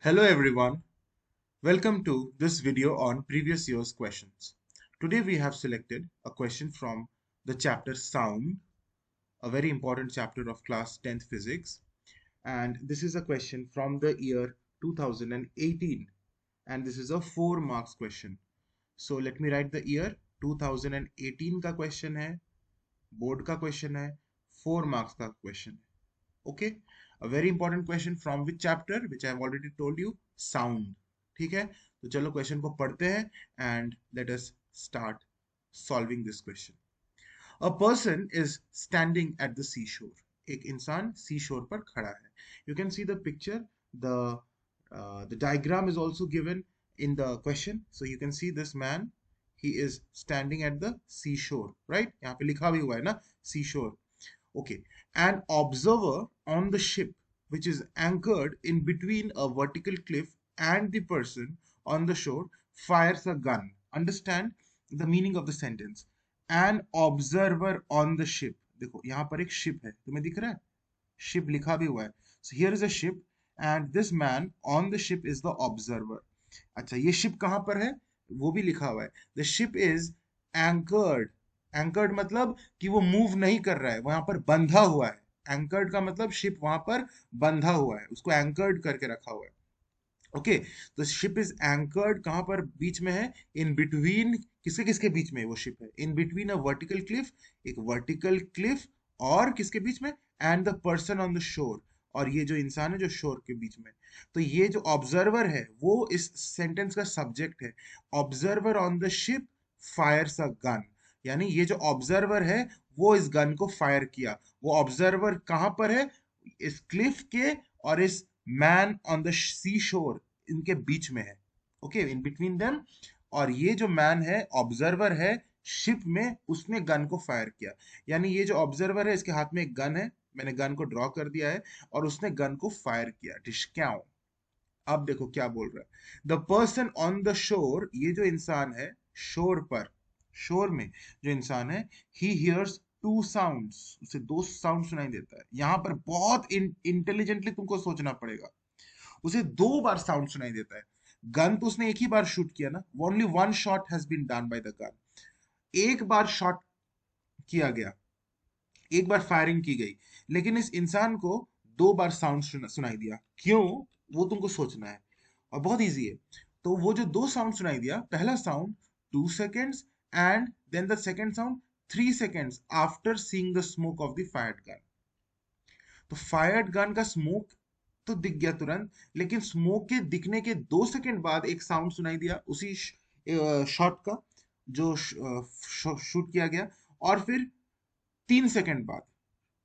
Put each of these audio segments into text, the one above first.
Hello everyone, welcome to this video on previous year's questions. Today we have selected a question from the chapter Sound, a very important chapter of class 10th physics, and this is a question from the year 2018 and this is a 4 marks question. So let me write the year 2018 का question है, board का question है, 4 marks का question है. Okay, a very important question from which chapter, which I have already told you, sound. ठीक है, तो चलो क्वेश्चन को पढ़ते हैं and let us start solving this question. A person is standing at the seashore. एक इंसान seashore पर खड़ा है. You can see the picture. The diagram is also given in the question. So you can see this man. He is standing at the seashore, right? यहाँ पे लिखा भी हुआ है ना seashore. Okay, an observer on the ship, which is anchored in between a vertical cliff and the person on the shore, fires a gun. Understand the meaning of the sentence. An observer on the ship. देखो यहाँ पर एक ship है, तुम्हें दिख रहा है? Ship लिखा भी हुआ है. So here is a ship, and this man on the ship is the observer. अच्छा, ये ship कहाँ पर है? वो भी लिखा हुआ है. The ship is anchored. Anchored मतलब कि वो मूव नहीं कर रहा है, वहां पर बंधा हुआ है. एंकर्ड का मतलब शिप वहां पर बंधा हुआ है, उसको एंकर्ड करके रखा हुआ है. ओके, तो शिप इज एंकर्ड कहां पर बीच में है? In between. किसके किसके बीच में वो शिप है? In between a vertical Cliff, एक वर्टिकल क्लिफ और किसके बीच में? And the person on the शोर, और ये जो इंसान है जो शोर के बीच में. तो ये जो ऑब्जर्वर है वो इस सेंटेंस का सब्जेक्ट है. Observer on the ship Fyers a gun, यानी ये जो ऑब्जर्वर है वो इस गन को फायर किया. वो ऑब्जर्वर कहां पर है? इस क्लिफ के और इस मैन ऑन द सी शोर, इनके बीच में है. Okay, in between them. और ये जो मैन है, ऑब्जर्वर है शिप में, उसने गन को फायर किया. यानी ये जो ऑब्जर्वर है इसके हाथ में एक गन है, मैंने गन को ड्रॉ कर दिया है और उसने गन को फायर किया. डिशक्याओ. अब देखो क्या बोल रहा है. द पर्सन ऑन द शोर, ये जो इंसान है शोर पर, शोर में जो इंसान है, ही हियर्स टू साउंड्स, उसे दो साउंड सुनाई देता है. यहां पर बहुत इंटेलिजेंटली तुमको सोचना पड़ेगा. उसे दो बार साउंड सुनाई देता है. गन तो उसने एक ही बार शूट किया ना, only one shot has been done by the gun. एक बार शॉट किया गया, एक बार फायरिंग की गई, लेकिन इस इंसान को दो बार साउंड सुनाई दिया. क्यों? वो तुमको सोचना है और बहुत इजी है. तो वो जो दो साउंड सुनाई दिया, पहला sound 2 seconds and then the second sound 3 seconds after seeing the smoke of the fired gun. तो फायर्ड गन का स्मोक तो दिख गया तुरंत, लेकिन स्मोक के दिखने के 2 सेकंड बाद एक साउंड सुनाई दिया उसी शॉट का जो शूट किया गया. और फिर 3 सेकंड बाद,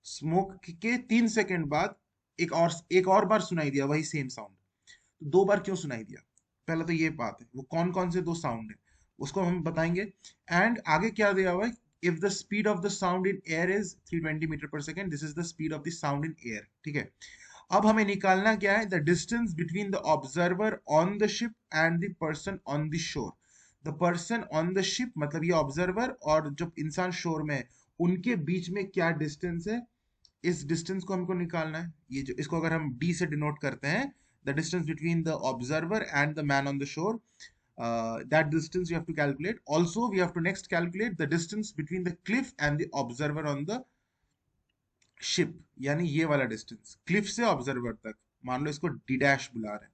स्मोक के 3 सेकंड बाद एक और बार सुनाई दिया वही सेम साउंड. तो दो बार क्यों सुनाई दिया? पहला तो ये बात है. वो कौन कौन से दो साउंड है उसको हम बताएंगे. एंड आगे क्या दिया हुआ है? If the speed of the sound in air is 320 meter per second, this is the speed of the sound in air. ठीक है, अब हमें निकालना क्या है? The distance between the observer on the ship and the person on the shore. The person on the ship मतलब ये observer, और जो इंसान शोर में है उनके बीच में क्या डिस्टेंस है, इस डिस्टेंस को हमको निकालना है. ये जो इसको अगर हम डी से डिनोट करते हैं, the distance between the observer and the man on the शोर, that distance you have to calculate. Also we have to next calculate the distance between the cliff and the observer on the ship, यानी ये वाला distance Cliff से observer तक. मान लो इसको D dash बुला रहे हैं,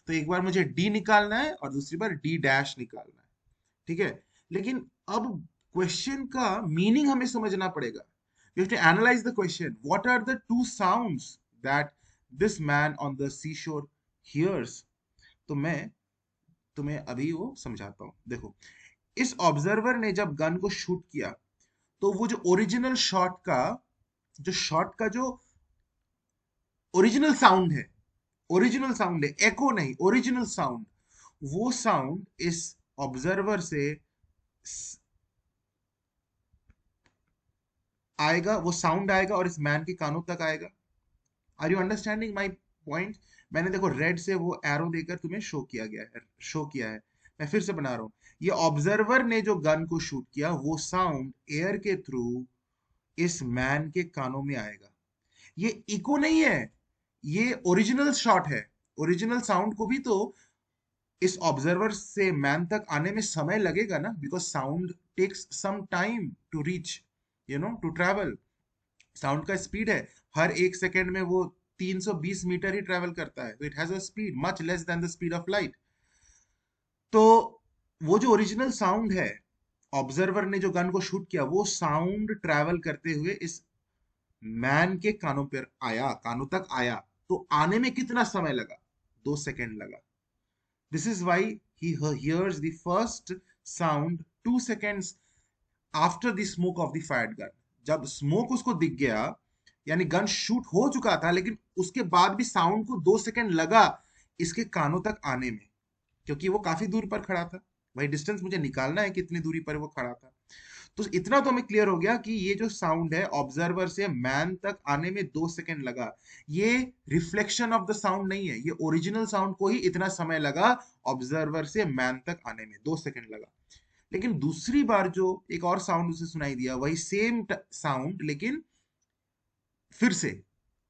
तो एक बार मुझे डी निकालना है और दूसरी बार डी डैश निकालना है. ठीक है, लेकिन अब क्वेश्चन का मीनिंग हमें समझना पड़ेगा. You have to analyze the question. What are the two sounds that this man on the seashore hears? तो मैं तुम्हें अभी वो समझाता हूं. देखो, इस ऑब्जर्वर ने जब गन को शूट किया, तो वो जो ओरिजिनल शॉट का जो ओरिजिनल साउंड है, एको नहीं, ओरिजिनल साउंड, वो साउंड इस ऑब्जर्वर से आएगा, वो साउंड आएगा और इस मैन के कानों तक आएगा. Are you understanding my point? मैंने देखो रेड से वो एरो देकर तुम्हें शो किया है. मैं फिर से बना रहा हूं. ये ऑब्जर्वर ने जो गन को शूट किया, वो साउंड एयर के थ्रू इस मैन के कानों में आएगा. ये इको नहीं है, ये ओरिजिनल शॉट है. ओरिजिनल साउंड को भी तो इस ऑब्जर्वर से मैन तक आने में समय लगेगा ना, because sound takes some time to reach, to travel. Sound का स्पीड है, हर 1 सेकेंड में वो 320 मीटर ही ट्रैवल करता है, तो it has a speed much less than the speed of light. तो वो जो ओरिजिनल साउंड है, ऑब्जर्वर ने जो गन को शूट किया, वो साउंड ट्रैवल करते हुए इस मैन के कानों पर आया, कानों तक आया। तो आने में कितना समय लगा? 2 सेकेंड लगा। This is why he hears the first sound 2 seconds after the smoke of the fired gun. जब स्मोक उसको दिख गया, यानी गन शूट हो चुका था, लेकिन उसके बाद भी साउंड को 2 सेकेंड लगा इसके कानों तक आने में, क्योंकि वो काफी दूर पर खड़ा था। भाई डिस्टेंस मुझे निकालना है कितनी दूरी पर वो खड़ा था। तो इतना तो हमें क्लियर हो गया कि ये जो साउंड है ऑब्जर्वर से मैन तक आने में 2 सेकेंड लगा। ये रिफ्लेक्शन ऑफ द साउंड नहीं है, ये ओरिजिनल साउंड को ही इतना समय लगा ऑब्जर्वर से मैन तक आने में, 2 सेकेंड लगा। लेकिन दूसरी बार जो एक और साउंड उसे सुनाई दिया, वही सेम साउंड, लेकिन फिर से,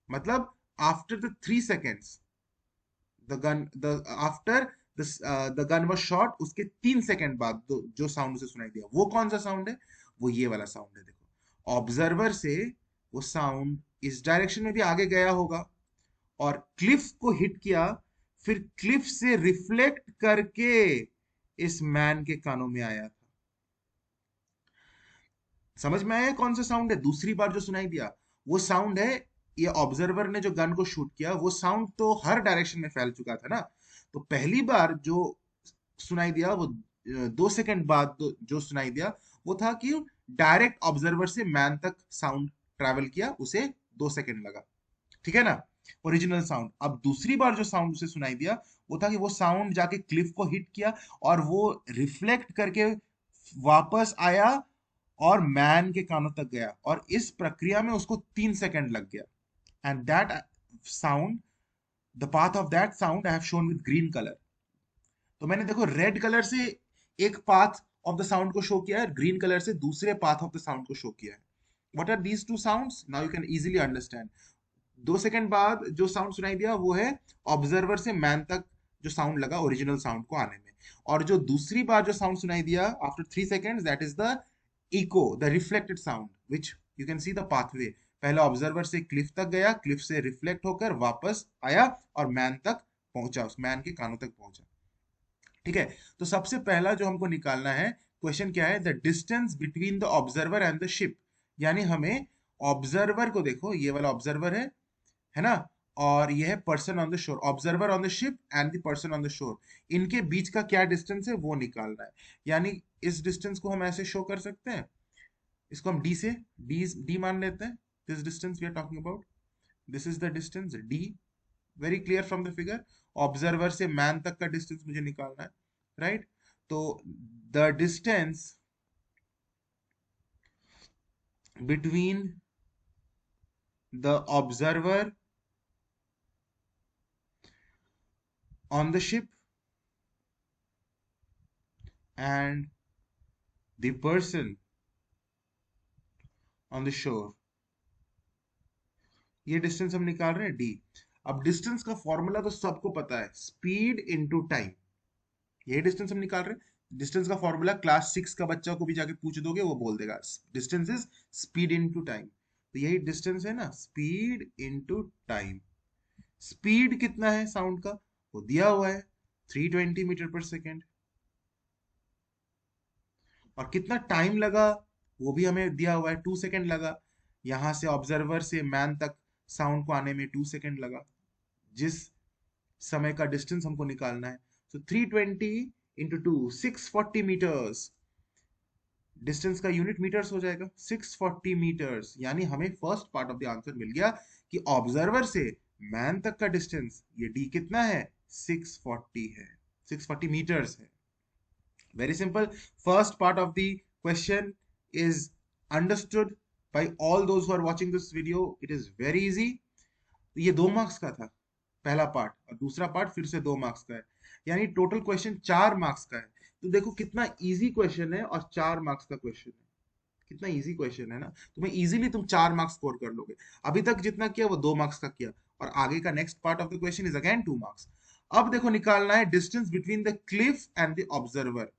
मतलब after the 3 seconds the gun the after the gun was shot, उसके 3 सेकेंड बाद जो साउंड उसे सुनाई दिया, वो कौन सा साउंड है? वो ये वाला साउंड है। देखो, ऑब्जर्वर से वो साउंड इस डायरेक्शन में भी आगे गया होगा और क्लिफ को हिट किया, फिर क्लिफ से रिफ्लेक्ट करके इस मैन के कानों में आया था। समझ में आया कौन सा साउंड है? दूसरी बार जो सुनाई दिया वो साउंड है, ये ऑब्जर्वर ने जो गन को शूट किया वो साउंड तो हर डायरेक्शन में फैल चुका था ना। तो पहली बार जो सुनाई दिया वो 2 सेकंड बाद जो सुनाई दिया वो था कि डायरेक्ट ऑब्जर्वर से मैन तक साउंड ट्रैवल किया, उसे 2 सेकंड लगा। ठीक है ना, ओरिजिनल साउंड। अब दूसरी बार जो साउंड उसे सुनाई दिया वो था कि वो साउंड जाके क्लिफ को हिट किया और वो रिफ्लेक्ट करके वापस आया और मैन के कानों तक गया, और इस प्रक्रिया में उसको 3 सेकंड लग गया। And that sound, the path of that sound I have shown with green colour. तो मैंने देखो रेड कलर से एक पाथ ऑफ द साउंड को शो किया है, ग्रीन कलर से दूसरे पाथ ऑफ द साउंड को शो किया है। What are these two sounds? Now you can easily understand. 2 second बाद जो साउंड सुनाई दिया वो है ऑब्जर्वर से मैन तक जो साउंड लगा ओरिजिनल साउंड को आने में, और जो दूसरी बार जो साउंड सुनाई दिया after 3 seconds, that is the echo, the reflected sound, which you can see the pathway. पहले ऑब्जर्वर से क्लिफ तक गया, क्लिफ से रिफ्लेक्ट होकर वापस आया और मैन तक पहुंचा, उस मैन के कानों तक पहुंचा। ठीक है, तो सबसे पहला जो हमको निकालना है क्वेश्चन क्या है? The distance between the observer and the ship. यानी हमें ऑब्जर्वर को, देखो ये वाला ऑब्जर्वर है ना, और ये है पर्सन ऑन द शोर। Observer on the ship and the person on the शोर, इनके बीच का क्या डिस्टेंस है वो निकालना है। यानी इस डिस्टेंस को हम ऐसे शो कर सकते हैं, इसको हम डी से डी मान लेते हैं। This distance we are talking about, this is the distance D, very clear from the figure. Observer से मैन तक का डिस्टेंस मुझे निकालना है, राइट? तो the distance between the observer on the ship and the person on the shore, ये distance हम निकाल रहे हैं डी। अब डिस्टेंस का फॉर्मूला तो सबको पता है, स्पीड इनटू टाइम। यही डिस्टेंस हम निकाल रहे हैं। डिस्टेंस का फॉर्मूला क्लास 6 का बच्चा को भी जाके पूछ दोगे, वो बोल देगा distance is speed into time. तो यही डिस्टेंस है ना, स्पीड इनटू टाइम। स्पीड कितना है साउंड का वो दिया हुआ है, 320 मीटर पर सेकेंड। और कितना टाइम लगा वो भी हमें दिया हुआ है, 2 सेकेंड लगा। यहां से ऑब्जर्वर से मैन तक साउंड को आने में 2 सेकेंड लगा, जिस समय का डिस्टेंस हमको निकालना है। तो 320 इंटू 2, 640 मीटर्स। डिस्टेंस का यूनिट मीटर्स हो जाएगा, 640 मीटर्स। यानी हमें first part of the answer मिल गया कि ऑब्जर्वर से मैन तक का डिस्टेंस ये डी कितना है, 640 है, 640 मीटर्स है। Very simple. First part of the question is understood by all those who are watching this video. It is very easy. तो ये 2 मार्क्स का था पहला पार्ट, और दूसरा पार्ट फिर से 2 मार्क्स का है, यानी टोटल क्वेश्चन 4 मार्क्स का है। तो देखो कितना इजी क्वेश्चन है, और 4 मार्क्स का क्वेश्चन है। कितना इजी क्वेश्चन है ना, तुम्हें इजीली तुम 4 मार्क्स स्कोर कर लोगे। अभी तक जितना किया वो 2 मार्क्स का किया, और आगे का next part of the question is again 2 marks. अब देखो निकालना है distance between the cliff and the observer,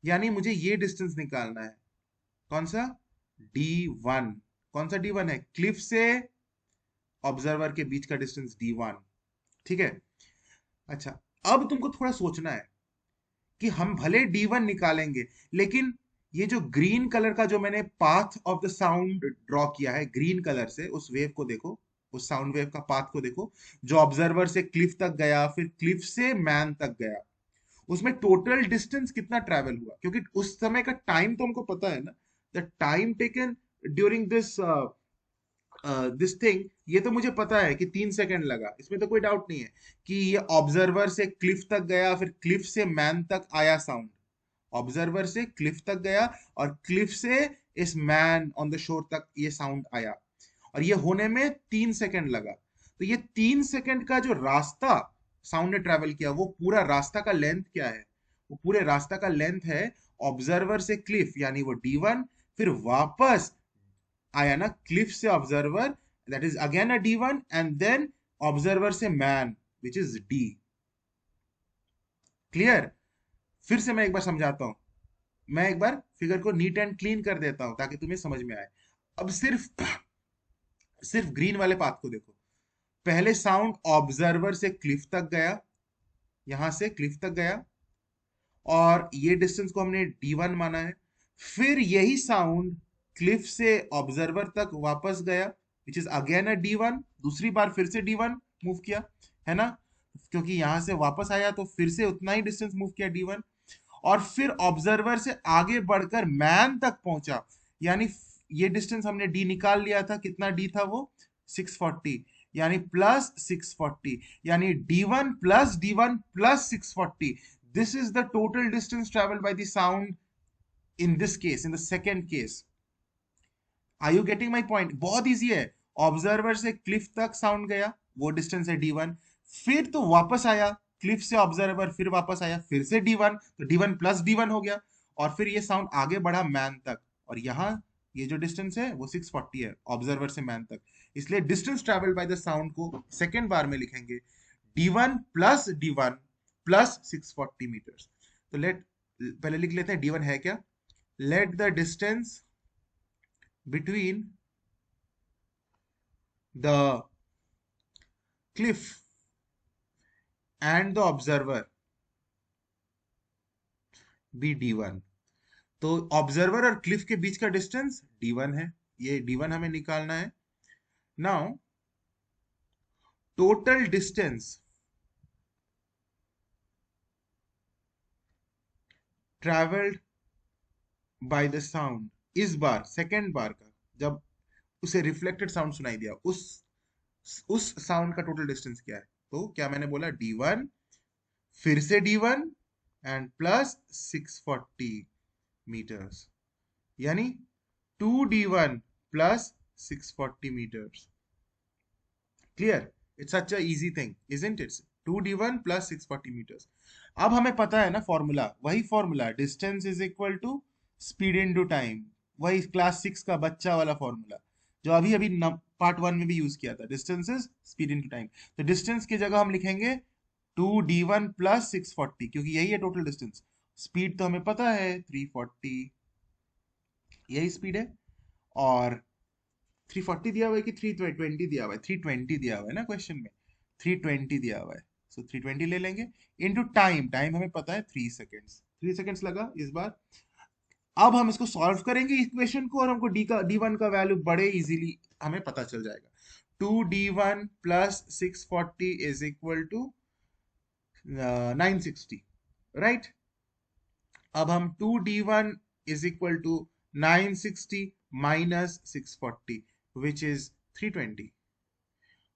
यानी मुझे ये डिस्टेंस निकालना है। कौन सा? D1। कौन सा D1 है? क्लिफ से ऑब्जर्वर के बीच का डिस्टेंस D1। ठीक है। अच्छा, अब तुमको थोड़ा सोचना है कि हम भले D1 निकालेंगे, लेकिन ये जो ग्रीन कलर का जो मैंने path of the sound draw किया है ग्रीन कलर से, उस वेव को देखो, उस साउंड वेव का पाथ को देखो, जो ऑब्जर्वर से क्लिफ तक गया, फिर क्लिफ से मैन तक गया, उसमें टोटल डिस्टेंस कितना ट्रैवल हुआ? क्योंकि उस समय का टाइम तो हमको पता है ना, the time taken during this thing, ये तो मुझे पता है कि 3 सेकंड लगा, इसमें तो कोई डाउट नहीं है कि ये ऑब्जर्वर से क्लिफ तक गया, फिर क्लिफ से मैन तक आया साउंड, ऑब्जर्वर से क्लिफ तक गया और क्लिफ से इस मैन ऑन द शोर तक ये साउंड आया, और ये होने में 3 सेकंड लगा। तो ये 3 सेकंड का जो रास्ता साउंड ने ट्रेवल किया, वो पूरा रास्ता का लेंथ क्या है? वो पूरे रास्ता का लेंथ है ऑब्जर्वर से क्लिफ, यानी वो D1, फिर वापस आया ना क्लिफ से observer, that is again a D1, and then observer से man which is D। Clear? फिर से मैं एक बार समझाता हूं, मैं एक बार फिगर को नीट एंड क्लीन कर देता हूं ताकि तुम्हें समझ में आए। अब सिर्फ सिर्फ ग्रीन वाले पाथ को देखो। पहले साउंड ऑब्जर्वर से क्लिफ तक गया, यहां से क्लिफ तक गया, और ये डिस्टेंस को हमने D1 माना है। फिर यही साउंड क्लिफ से ऑब्जर्वर तक वापस गया, which is again a D1, दूसरी बार फिर से D1 मूव किया, है ना, क्योंकि यहां से वापस आया तो फिर से उतना ही डिस्टेंस मूव किया D1, और फिर ऑब्जर्वर से आगे बढ़कर मैन तक पहुंचा, यानी ये डिस्टेंस हमने D निकाल लिया था, कितना D था वो? 640, यानी प्लस 640, यानी D1 plus D1 plus 640, this is the total distance traveled by the sound in this case, in the second case. Are you getting my point? बहुत इजी है। ऑब्जर्वर से क्लिफ तक साउंड गया, वो डिस्टेंस है D1, फिर तो वापस आया क्लिफ से ऑब्जर्वर, फिर वापस आया फिर से D1, तो D1 प्लस D1 हो गया, और फिर ये साउंड आगे बढ़ा मैन तक, और यहाँ ये जो डिस्टेंस है वो 640 है ऑब्जर्वर से मैन तक। इसलिए distance travelled by the sound को सेकेंड बार में लिखेंगे D1 plus D1 plus 640 metres. तो लेट पहले लिख लेते हैं D1 है क्या। Let the distance between the cliff and the observer be D1। तो ऑब्जर्वर और क्लिफ के बीच का डिस्टेंस D1 है, ये D1 हमें निकालना है। Now total distance travelled by the sound, इस बार सेकेंड बार का, जब उसे रिफ्लेक्टेड साउंड सुनाई दिया, उस साउंड का टोटल डिस्टेंस क्या है? तो क्या मैंने बोला? D1 फिर से D1 एंड प्लस 640 मीटर्स, यानी 2D1 plus 640 meters। Clear? It's such a easy thing, isn't it? 2D1 plus 640 meters। अब हमें पता है ना फॉर्मूला, वही formula, distance is equal to speed into time, वही क्लास 6 का बच्चा वाला फॉर्मूला जो अभी अभी पार्ट 1 में भी यूज किया था, distance is speed into time. तो डिस्टेंस की जगह हम लिखेंगे 2D1 प्लस 640, क्योंकि यही है टोटल डिस्टेंस। स्पीड तो हमें पता है 340, यही स्पीड है, और 340 दिया हुआ है कि 320 दिया हुआ है? 320 दिया हुआ है ना क्वेश्चन में, 320 दिया हुआ है, सो 320 ले लेंगे इनटू टाइम, टाइम हमें पता है 3 सेकेंड्स, 3 सेकेंड्स लगा इस बार। अब हम इसको सॉल्व करेंगे इक्वेशन को, और हमको D1 का वैल्यू बड़े इजीली हमें पता चल जाएगा। 2D1 plus 640 is equal to 960, right. अब हम 2D1 is equal to 960 minus 640 which is 320,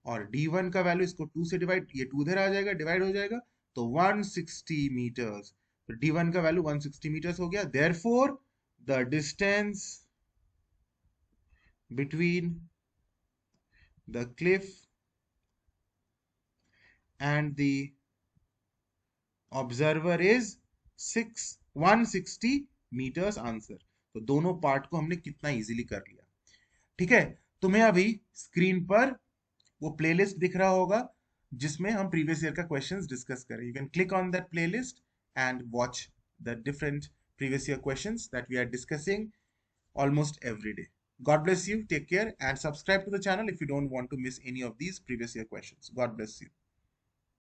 और D1 का वैल्यू, इसको 2 से डिवाइड, ये 2 इधर आ जाएगा, डिवाइड हो जाएगा, तो 160 मीटर्स। तो D1 का वैल्यू 160 मीटर्स हो गया। Therefore the distance between the cliff and the observer is 160 metres answer. तो दोनों पार्ट को हमने कितना इजीली कर लिया। ठीक है, तुम्हें अभी स्क्रीन पर वो प्लेलिस्ट दिख रहा होगा जिसमें हम प्रीवियस ईयर का क्वेश्चंस डिस्कस करें. You can click on that playlist and watch the different previous year questions that we are discussing almost every day. God bless you. Take care and subscribe to the channel if you don't want to miss any of these previous year questions. God bless you.